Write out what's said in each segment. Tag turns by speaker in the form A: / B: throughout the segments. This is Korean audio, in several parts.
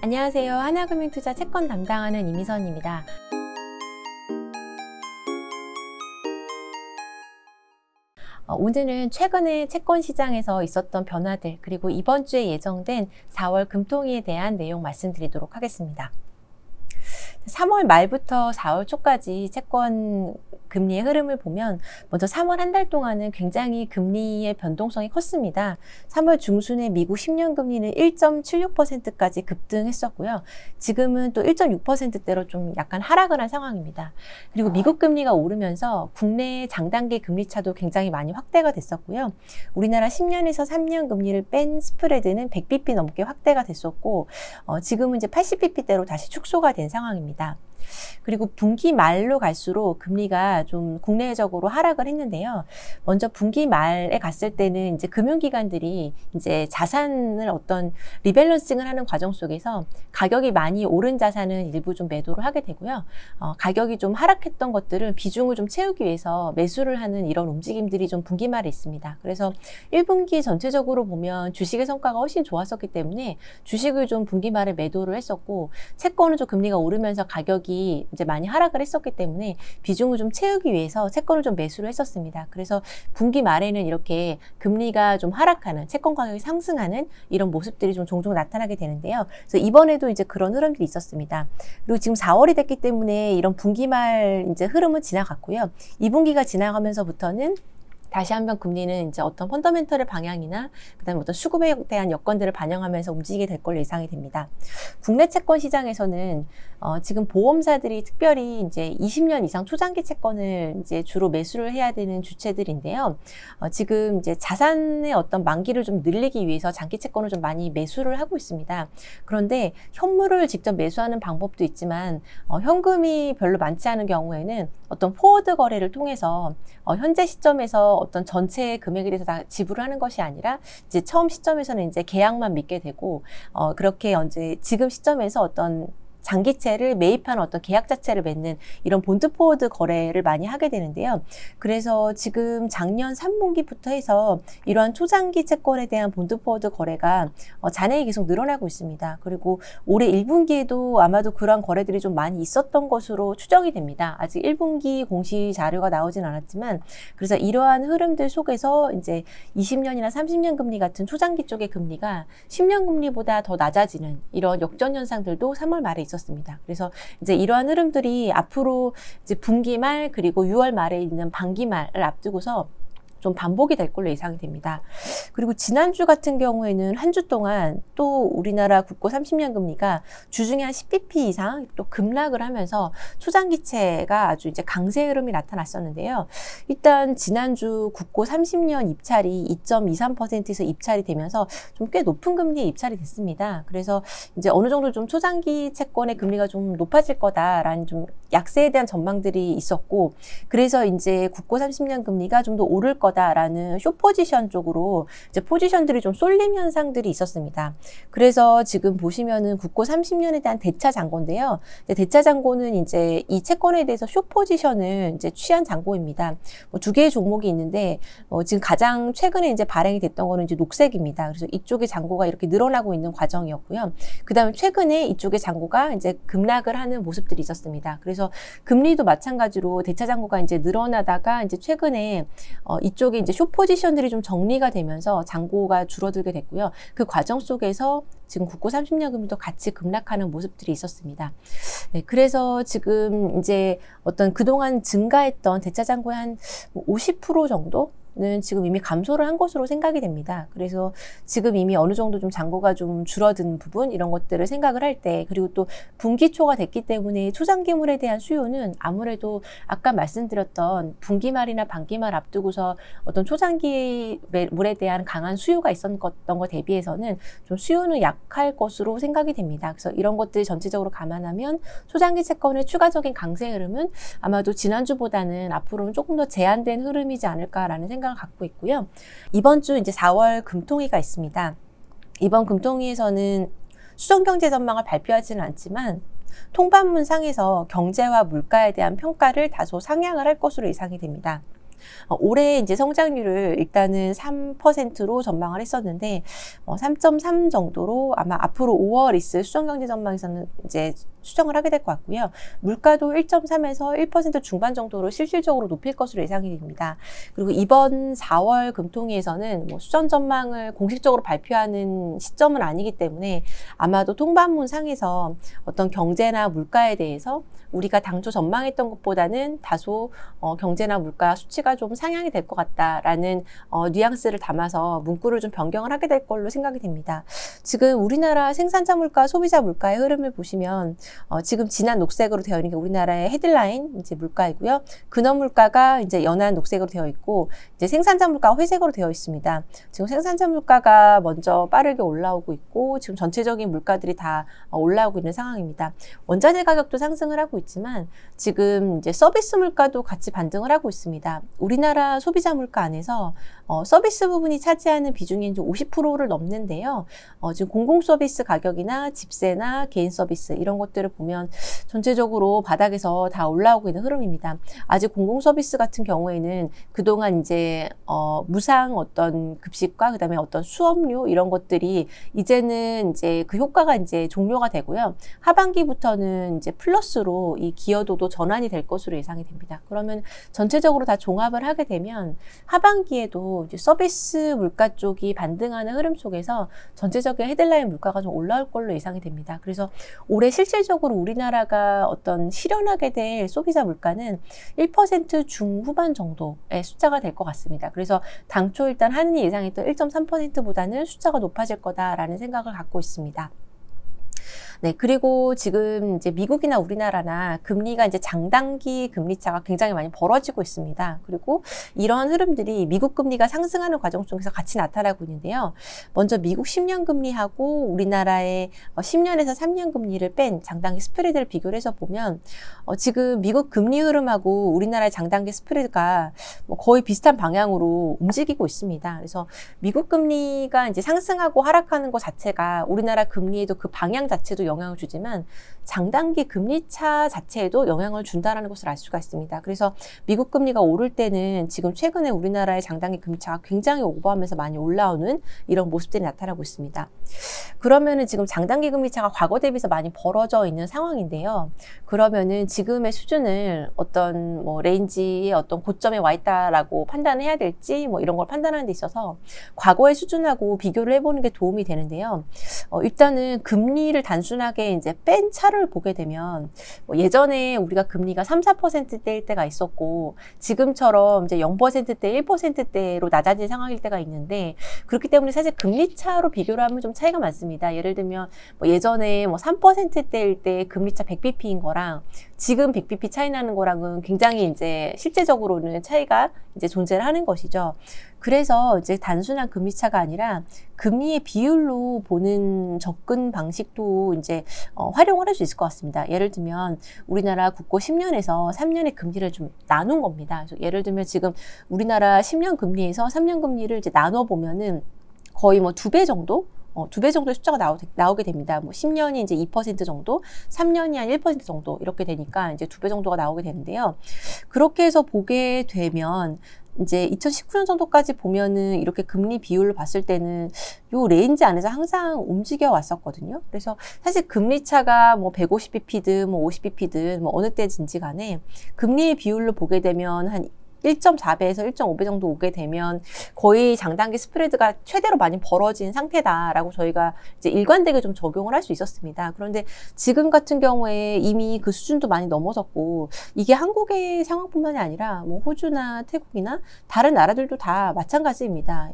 A: 안녕하세요. 하나금융투자 채권 담당하는 이미선입니다. 오늘은 최근에 채권 시장에서 있었던 변화들, 그리고 이번 주에 예정된 4월 금통위에 대한 내용 말씀드리도록 하겠습니다. 3월 말부터 4월 초까지 채권 금리의 흐름을 보면 먼저 3월 한 달 동안은 굉장히 금리의 변동성이 컸습니다. 3월 중순에 미국 10년 금리는 1.76%까지 급등했었고요. 지금은 또 1.6%대로 좀 약간 하락을 한 상황입니다. 그리고 미국 금리가 오르면서 국내 장단기 금리 차도 굉장히 많이 확대가 됐었고요. 우리나라 10년에서 3년 금리를 뺀 스프레드는 100bp 넘게 확대가 됐었고 지금은 이제 80bp대로 다시 축소가 된 상황입니다. 그리고 분기 말로 갈수록 금리가 좀 국내적으로 하락을 했는데요. 먼저 분기 말에 갔을 때는 이제 금융기관들이 이제 자산을 어떤 리밸런싱을 하는 과정 속에서 가격이 많이 오른 자산은 일부 좀 매도를 하게 되고요. 가격이 좀 하락했던 것들은 비중을 좀 채우기 위해서 매수를 하는 이런 움직임들이 좀 분기 말에 있습니다. 그래서 1분기 전체적으로 보면 주식의 성과가 훨씬 좋았었기 때문에 주식을 좀 분기 말에 매도를 했었고, 채권은 좀 금리가 오르면서 가격이 이제 많이 하락을 했었기 때문에 비중을 좀 채우기 위해서 채권을 좀 매수를 했었습니다. 그래서 분기 말에는 이렇게 금리가 좀 하락하는, 채권 가격이 상승하는 이런 모습들이 좀 종종 나타나게 되는데요. 그래서 이번에도 이제 그런 흐름들이 있었습니다. 그리고 지금 4월이 됐기 때문에 이런 분기 말 이제 흐름은 지나갔고요. 2분기가 지나가면서부터는 다시 한번 금리는 이제 어떤 펀더멘털의 방향이나 그다음에 어떤 수급에 대한 여건들을 반영하면서 움직이게 될 걸로 예상이 됩니다. 국내 채권 시장에서는 지금 보험사들이 특별히 이제 20년 이상 초장기 채권을 이제 주로 매수를 해야 되는 주체들인데요. 지금 이제 자산의 어떤 만기를 좀 늘리기 위해서 장기 채권을 좀 많이 매수를 하고 있습니다. 그런데 현물을 직접 매수하는 방법도 있지만 현금이 별로 많지 않은 경우에는 어떤 포워드 거래를 통해서 현재 시점에서 어떤 전체 금액에 대해서 다 지불을 하는 것이 아니라 이제 처음 시점에서는 이제 계약만 믿게 되고 그렇게 이제 지금 시점에서 어떤 장기채를 매입하는 어떤 계약 자체를 맺는 이런 본드 포워드 거래를 많이 하게 되는데요. 그래서 지금 작년 3분기부터 해서 이러한 초장기 채권에 대한 본드 포워드 거래가 잔액이 계속 늘어나고 있습니다. 그리고 올해 1분기에도 아마도 그러한 거래들이 좀 많이 있었던 것으로 추정이 됩니다. 아직 1분기 공시 자료가 나오진 않았지만, 그래서 이러한 흐름들 속에서 이제 20년이나 30년 금리 같은 초장기 쪽의 금리가 10년 금리보다 더 낮아지는 이런 역전 현상들도 3월 말에 있었습니다. 그래서 이제 이러한 흐름들이 앞으로 이제 분기 말 그리고 6월 말에 있는 반기 말을 앞두고서 좀 반복이 될 걸로 예상이 됩니다. 그리고 지난주 같은 경우에는 한 주 동안 또 우리나라 국고 30년 금리가 주중에 한 10bp 이상 또 급락을 하면서 초장기채가 아주 이제 강세 흐름이 나타났었는데요. 일단 지난주 국고 30년 입찰이 2.23%에서 입찰이 되면서 좀 꽤 높은 금리에 입찰이 됐습니다. 그래서 이제 어느 정도 좀 초장기 채권의 금리가 좀 높아질 거다라는 좀 약세에 대한 전망들이 있었고, 그래서 이제 국고 30년 금리가 좀 더 오를 거다라는 숏 포지션 쪽으로 이제 포지션들이 좀 쏠림 현상들이 있었습니다. 그래서 지금 보시면은 국고 30년에 대한 대차 잔고인데요. 대차 잔고는 이제 이 채권에 대해서 숏 포지션을 이제 취한 잔고입니다. 두 개의 종목이 있는데 지금 가장 최근에 이제 발행이 됐던 거는 이제 녹색입니다. 그래서 이쪽의 잔고가 이렇게 늘어나고 있는 과정이었고요. 그다음에 최근에 이쪽의 잔고가 이제 급락을 하는 모습들이 있었습니다. 그래서 금리도 마찬가지로 대차 잔고가 이제 늘어나다가 이제 최근에 이쪽에 이제 숏 포지션들이 좀 정리가 되면서 잔고가 줄어들게 됐고요. 그 과정 속에서 지금 국고 30년 금리도 같이 급락하는 모습들이 있었습니다. 네, 그래서 지금 이제 어떤 그동안 증가했던 대차 잔고의 한 50% 정도? 는 지금 이미 감소를 한 것으로 생각이 됩니다. 그래서 지금 이미 어느 정도 좀 잔고가 좀 줄어든 부분, 이런 것들을 생각을 할 때, 그리고 또 분기 초가 됐기 때문에 초장기물에 대한 수요는 아무래도 아까 말씀드렸던 분기 말이나 반기 말 앞두고서 어떤 초장기 물에 대한 강한 수요가 있었던 것 대비해서는 좀 수요는 약할 것으로 생각이 됩니다. 그래서 이런 것들 전체적으로 감안하면 초장기 채권의 추가적인 강세 흐름은 아마도 지난주보다는 앞으로는 조금 더 제한된 흐름이지 않을까라는 생각을 갖고 있고요. 이번 주 이제 4월 금통위가 있습니다. 이번 금통위에서는 수정경제 전망을 발표하지는 않지만 통반문상에서 경제와 물가에 대한 평가를 다소 상향을 할 것으로 예상이 됩니다. 올해 이제 성장률을 일단은 3%로 전망을 했었는데 3.3 정도로 아마 앞으로 5월 있을 수정경제 전망에서는 이제 수정을 하게 될 것 같고요. 물가도 1.3에서 1% 중반 정도로 실질적으로 높일 것으로 예상이 됩니다. 그리고 이번 4월 금통위에서는 뭐 수정 전망을 공식적으로 발표하는 시점은 아니기 때문에 아마도 통반문 상에서 어떤 경제나 물가에 대해서 우리가 당초 전망했던 것보다는 다소 경제나 물가 수치가 좀 상향이 될 것 같다라는 뉘앙스를 담아서 문구를 좀 변경을 하게 될 걸로 생각이 됩니다. 지금 우리나라 생산자 물가, 소비자 물가의 흐름을 보시면 지금 진한 녹색으로 되어 있는 게 우리나라의 헤드라인 이제 물가이고요. 근원 물가가 이제 연한 녹색으로 되어 있고 이제 생산자 물가가 회색으로 되어 있습니다. 지금 생산자 물가가 먼저 빠르게 올라오고 있고 지금 전체적인 물가들이 다 올라오고 있는 상황입니다. 원자재 가격도 상승을 하고 있지만 지금 이제 서비스 물가도 같이 반등을 하고 있습니다. 우리나라 소비자 물가 안에서 서비스 부분이 차지하는 비중이 이제 50%를 넘는데요. 지금 공공 서비스 가격이나 집세나 개인 서비스 이런 것들을 보면 전체적으로 바닥에서 다 올라오고 있는 흐름입니다. 아직 공공 서비스 같은 경우에는 그동안 이제 무상 어떤 급식과 그다음에 어떤 수업료 이런 것들이 이제는 이제 그 효과가 이제 종료가 되고요. 하반기부터는 이제 플러스로 이 기여도도 전환이 될 것으로 예상이 됩니다. 그러면 전체적으로 다 종합을 하게 되면 하반기에도 이제 서비스 물가 쪽이 반등하는 흐름 속에서 전체적인 헤드라인 물가가 좀 올라올 걸로 예상이 됩니다. 그래서 올해 실질적으로 우리나라가 어떤 실현하게 될 소비자 물가는 1% 중후반 정도의 숫자가 될 것 같습니다. 그래서 당초 일단 한은이 예상했던 1.3%보다는 숫자가 높아질 거다라는 생각을 갖고 있습니다. 네, 그리고 지금 이제 미국이나 우리나라나 금리가 이제 장단기 금리 차가 굉장히 많이 벌어지고 있습니다. 그리고 이러한 흐름들이 미국 금리가 상승하는 과정 속에서 같이 나타나고 있는데요. 먼저 미국 10년 금리하고 우리나라의 10년에서 3년 금리를 뺀 장단기 스프레드를 비교를 해서 보면 지금 미국 금리 흐름하고 우리나라의 장단기 스프레드가 거의 비슷한 방향으로 움직이고 있습니다. 그래서 미국 금리가 이제 상승하고 하락하는 것 자체가 우리나라 금리에도 그 방향 자체도 영향을 주지만 장단기 금리차 자체에도 영향을 준다는 것을 알 수가 있습니다. 그래서 미국 금리가 오를 때는 지금 최근에 우리나라의 장단기 금리차가 굉장히 오버하면서 많이 올라오는 이런 모습들이 나타나고 있습니다. 그러면은 지금 장단기 금리차가 과거 대비해서 많이 벌어져 있는 상황인데요. 그러면은 지금의 수준을 어떤 레인지의 어떤 고점에 와 있다라고 판단해야 될지 이런 걸 판단하는 데 있어서 과거의 수준하고 비교를 해보는 게 도움이 되는데요. 일단은 금리를 단순하게 이제 뺀 차를 보게 되면 예전에 우리가 금리가 3, 4%대일 때가 있었고 지금처럼 이제 0%대, 1%대로 낮아진 상황일 때가 있는데 그렇기 때문에 사실 금리 차로 비교를 하면 좀 차이가 많습니다. 예를 들면 예전에 3%대일 때 금리차 100bp인 거랑 지금 100bp 차이 나는 거랑은 굉장히 이제 실제적으로는 차이가 이제 존재를 하는 것이죠. 그래서 이제 단순한 금리 차가 아니라 금리의 비율로 보는 접근 방식도 이제 활용을 할 수 있을 것 같습니다. 예를 들면 우리나라 국고 10년에서 3년의 금리를 좀 나눈 겁니다. 그래서 예를 들면 지금 우리나라 10년 금리에서 3년 금리를 이제 나눠 보면은 거의 2배 정도? 2배 정도의 숫자가 나오게 됩니다. 10년이 이제 2% 정도, 3년이 한 1% 정도 이렇게 되니까 이제 2배 정도가 나오게 되는데요. 그렇게 해서 보게 되면 이제 2019년 정도까지 보면은 이렇게 금리 비율을 봤을 때는 요 레인지 안에서 항상 움직여 왔었거든요. 그래서 사실 금리 차가 150bp든 50bp든 어느 때든지 간에 금리의 비율로 보게 되면 한 1.4배에서 1.5배 정도 오게 되면 거의 장단기 스프레드가 최대로 많이 벌어진 상태다라고 저희가 이제 일관되게 좀 적용을 할 수 있었습니다. 그런데 지금 같은 경우에 이미 그 수준도 많이 넘어섰고 이게 한국의 상황뿐만이 아니라 호주나 태국이나 다른 나라들도 다 마찬가지입니다.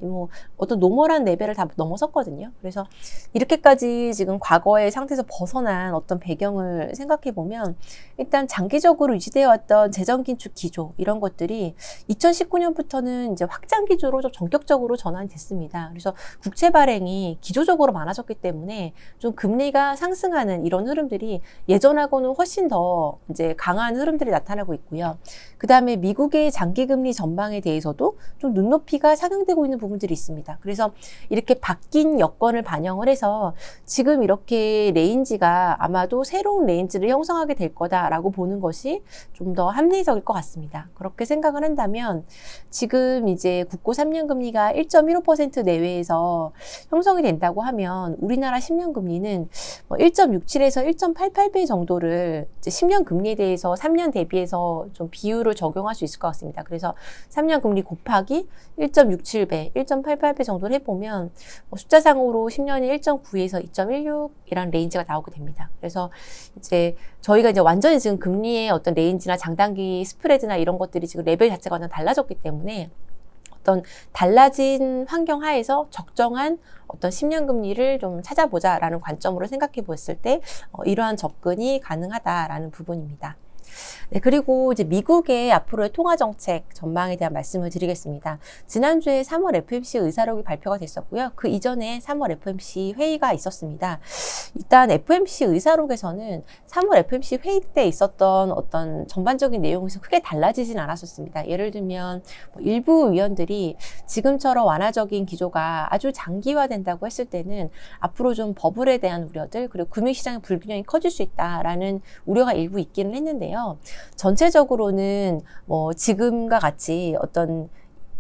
A: 어떤 노멀한 레벨을 다 넘어섰거든요. 그래서 이렇게까지 지금 과거의 상태에서 벗어난 어떤 배경을 생각해 보면 일단 장기적으로 유지되어 왔던 재정 긴축 기조 이런 것들이 2019년부터는 이제 확장 기조로 좀 전격적으로 전환이 됐습니다. 그래서 국채 발행이 기조적으로 많아졌기 때문에 좀 금리가 상승하는 이런 흐름들이 예전하고는 훨씬 더 이제 강한 흐름들이 나타나고 있고요. 그 다음에 미국의 장기 금리 전망에 대해서도 좀 눈높이가 상향되고 있는 부분들이 있습니다. 그래서 이렇게 바뀐 여건을 반영을 해서 지금 이렇게 레인지가 아마도 새로운 레인지를 형성하게 될 거다라고 보는 것이 좀 더 합리적일 것 같습니다. 그렇게 생각을 한다면 지금 이제 국고 3년 금리가 1.15% 내외에서 형성이 된다고 하면 우리나라 10년 금리는 1.67에서 1.88배 정도를 이제 10년 금리에 대해서 3년 대비해서 좀 비율을 적용할 수 있을 것 같습니다. 그래서 3년 금리 곱하기 1.67배, 1.88배 정도를 해보면 숫자상으로 10년이 1.9에서 2.16이라는 레인지가 나오게 됩니다. 그래서 이제 저희가 이제 완전히 지금 금리의 어떤 레인지나 장단기 스프레드나 이런 것들이 지금 레벨 자체가 완전 달라졌기 때문에 어떤 달라진 환경 하에서 적정한 어떤 10년 금리를 좀 찾아보자라는 관점으로 생각해 보았을 때 이러한 접근이 가능하다라는 부분입니다. 네, 그리고 이제 미국의 앞으로의 통화 정책 전망에 대한 말씀을 드리겠습니다. 지난주에 3월 FOMC 의사록이 발표가 됐었고요. 그 이전에 3월 FOMC 회의가 있었습니다. 일단 FOMC 의사록에서는 3월 FOMC 회의 때 있었던 어떤 전반적인 내용에서 크게 달라지진 않았었습니다. 예를 들면 일부 위원들이 지금처럼 완화적인 기조가 아주 장기화된다고 했을 때는 앞으로 좀 버블에 대한 우려들 그리고 금융시장의 불균형이 커질 수 있다라는 우려가 일부 있기는 했는데요. 전체적으로는 지금과 같이 어떤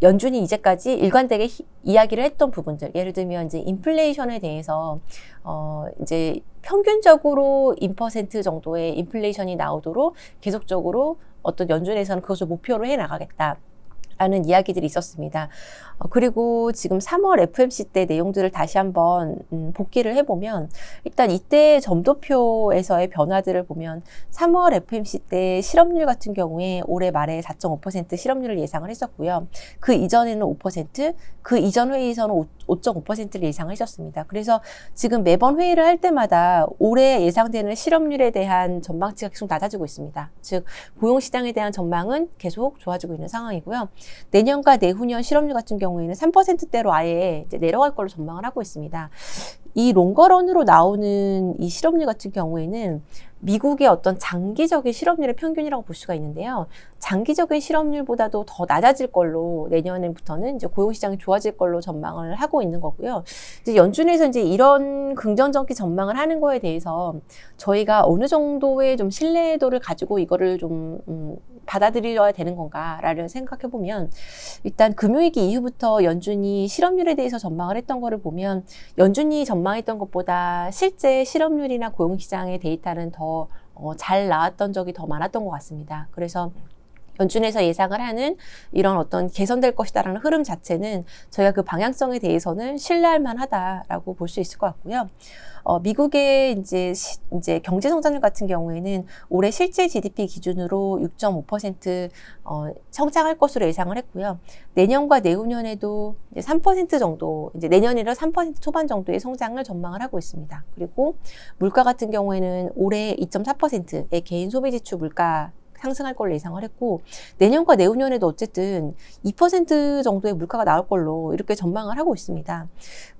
A: 연준이 이제까지 일관되게 이야기를 했던 부분들, 예를 들면 이제 인플레이션에 대해서 이제 평균적으로 2% 정도의 인플레이션이 나오도록 계속적으로 어떤 연준에서는 그것을 목표로 해 나가겠다. 라는 이야기들이 있었습니다. 그리고 지금 3월 FOMC 때 내용들을 다시 한번 복기를 해보면 일단 이때 점도표에서의 변화들을 보면 3월 FOMC 때 실업률 같은 경우에 올해 말에 4.5% 실업률을 예상을 했었고요. 그 이전에는 5%, 그 이전 회의에서는 5.5%를 예상을 했었습니다. 그래서 지금 매번 회의를 할 때마다 올해 예상되는 실업률에 대한 전망치가 계속 낮아지고 있습니다. 즉 고용시장에 대한 전망은 계속 좋아지고 있는 상황이고요. 내년과 내후년 실업률 같은 경우에는 3%대로 아예 이제 내려갈 걸로 전망을 하고 있습니다. 이 롱거런으로 나오는 이 실업률 같은 경우에는 미국의 어떤 장기적인 실업률의 평균이라고 볼 수가 있는데요. 장기적인 실업률보다도 더 낮아질 걸로 내년부터는 이제 고용시장이 좋아질 걸로 전망을 하고 있는 거고요. 이제 연준에서 이제 이런 긍정적인 전망을 하는 거에 대해서 저희가 어느 정도의 좀 신뢰도를 가지고 이거를 좀 받아들여야 되는 건가라를 생각해 보면 일단 금융위기 이후부터 연준이 실업률에 대해서 전망을 했던 거를 보면 연준이 전망했던 것보다 실제 실업률이나 고용시장의 데이터는 더 잘 나왔던 적이 더 많았던 것 같습니다. 그래서 연준에서 예상을 하는 이런 어떤 개선될 것이다라는 흐름 자체는 저희가 그 방향성에 대해서는 신뢰할 만하다라고 볼 수 있을 것 같고요. 미국의 이제 경제 성장률 같은 경우에는 올해 실제 GDP 기준으로 6.5% 성장할 것으로 예상을 했고요. 내년과 내후년에도 이제 3% 정도, 이제 내년이라 3% 초반 정도의 성장을 전망을 하고 있습니다. 그리고 물가 같은 경우에는 올해 2.4%의 개인 소비 지출 물가 상승할 걸로 예상을 했고 내년과 내후년에도 어쨌든 2% 정도의 물가가 나올 걸로 이렇게 전망을 하고 있습니다.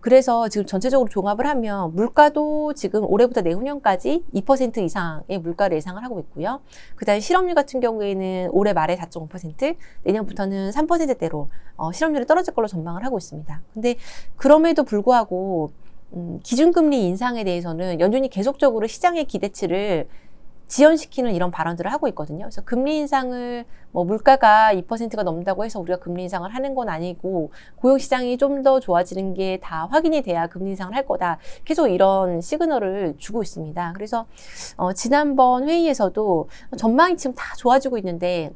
A: 그래서 지금 전체적으로 종합을 하면 물가도 지금 올해부터 내후년까지 2% 이상의 물가를 예상을 하고 있고요. 그다음에 실업률 같은 경우에는 올해 말에 4.5%, 내년부터는 3%대로 실업률이 떨어질 걸로 전망을 하고 있습니다. 근데 그럼에도 불구하고 기준금리 인상에 대해서는 연준이 계속적으로 시장의 기대치를 지연시키는 이런 발언들을 하고 있거든요. 그래서 금리 인상을 물가가 2%가 넘는다고 해서 우리가 금리 인상을 하는 건 아니고 고용시장이 좀 더 좋아지는 게 다 확인이 돼야 금리 인상을 할 거다. 계속 이런 시그널을 주고 있습니다. 그래서 지난번 회의에서도 전망이 지금 다 좋아지고 있는데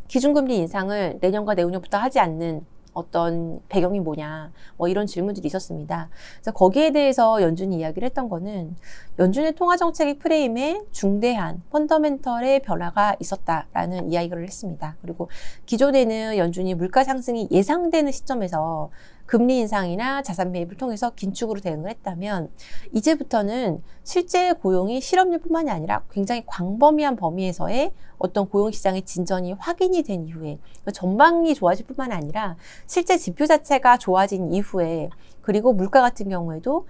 A: 기준금리 인상을 내년과 내후년부터 하지 않는 어떤 배경이 뭐냐 이런 질문들이 있었습니다. 그래서 거기에 대해서 연준이 이야기를 했던 거는 연준의 통화정책의 프레임에 중대한 펀더멘털의 변화가 있었다라는 이야기를 했습니다. 그리고 기존에는 연준이 물가 상승이 예상되는 시점에서 금리 인상이나 자산 매입을 통해서 긴축으로 대응을 했다면 이제부터는 실제 고용이 실업률뿐만이 아니라 굉장히 광범위한 범위에서의 어떤 고용시장의 진전이 확인이 된 이후에 전망이 좋아질 뿐만 아니라 실제 지표 자체가 좋아진 이후에 그리고 물가 같은 경우에도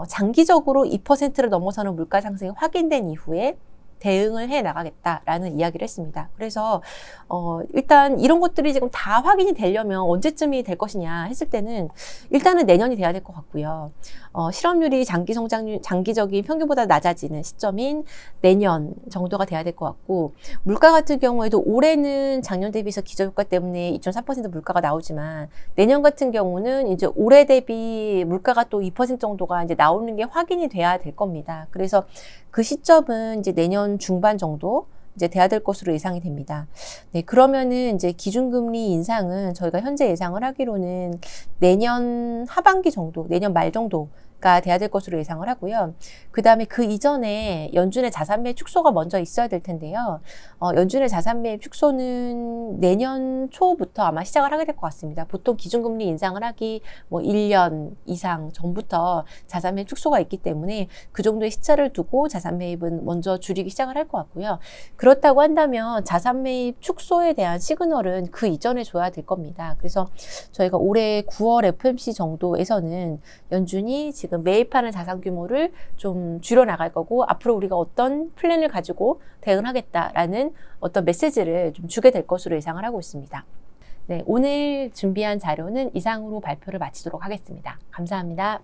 A: 장기적으로 2%를 넘어서는 물가 상승이 확인된 이후에 대응을 해 나가겠다라는 이야기를 했습니다. 그래서 일단 이런 것들이 지금 다 확인이 되려면 언제쯤이 될 것이냐 했을 때는 일단은 내년이 돼야 될 것 같고요. 실업률이 장기적인 평균보다 낮아지는 시점인 내년 정도가 돼야 될 것 같고, 물가 같은 경우에도 올해는 작년 대비해서 기저효과 때문에 2.4% 물가가 나오지만 내년 같은 경우는 이제 올해 대비 물가가 또 2% 정도가 이제 나오는 게 확인이 돼야 될 겁니다. 그래서 그 시점은 이제 내년 중반 정도 이제 돼야 될 것으로 예상이 됩니다. 네, 그러면은 이제 기준금리 인상은 저희가 현재 예상을 하기로는 내년 하반기 정도, 내년 말 정도가 돼야 될 것으로 예상을 하고요. 그 다음에 그 이전에 연준의 자산 매입 축소가 먼저 있어야 될 텐데요. 연준의 자산 매입 축소는 내년 초부터 아마 시작을 하게 될 것 같습니다. 보통 기준금리 인상을 하기 뭐 1년 이상 전부터 자산 매입 축소가 있기 때문에 그 정도의 시차를 두고 자산 매입은 먼저 줄이기 시작을 할 것 같고요. 그렇다고 한다면 자산 매입 축소에 대한 시그널은 그 이전에 줘야 될 겁니다. 그래서 저희가 올해 9월 FOMC 정도에서는 연준이 지금 매입하는 자산 규모를 좀 줄여나갈 거고, 앞으로 우리가 어떤 플랜을 가지고 대응하겠다라는 어떤 메시지를 좀 주게 될 것으로 예상을 하고 있습니다. 네, 오늘 준비한 자료는 이상으로 발표를 마치도록 하겠습니다. 감사합니다.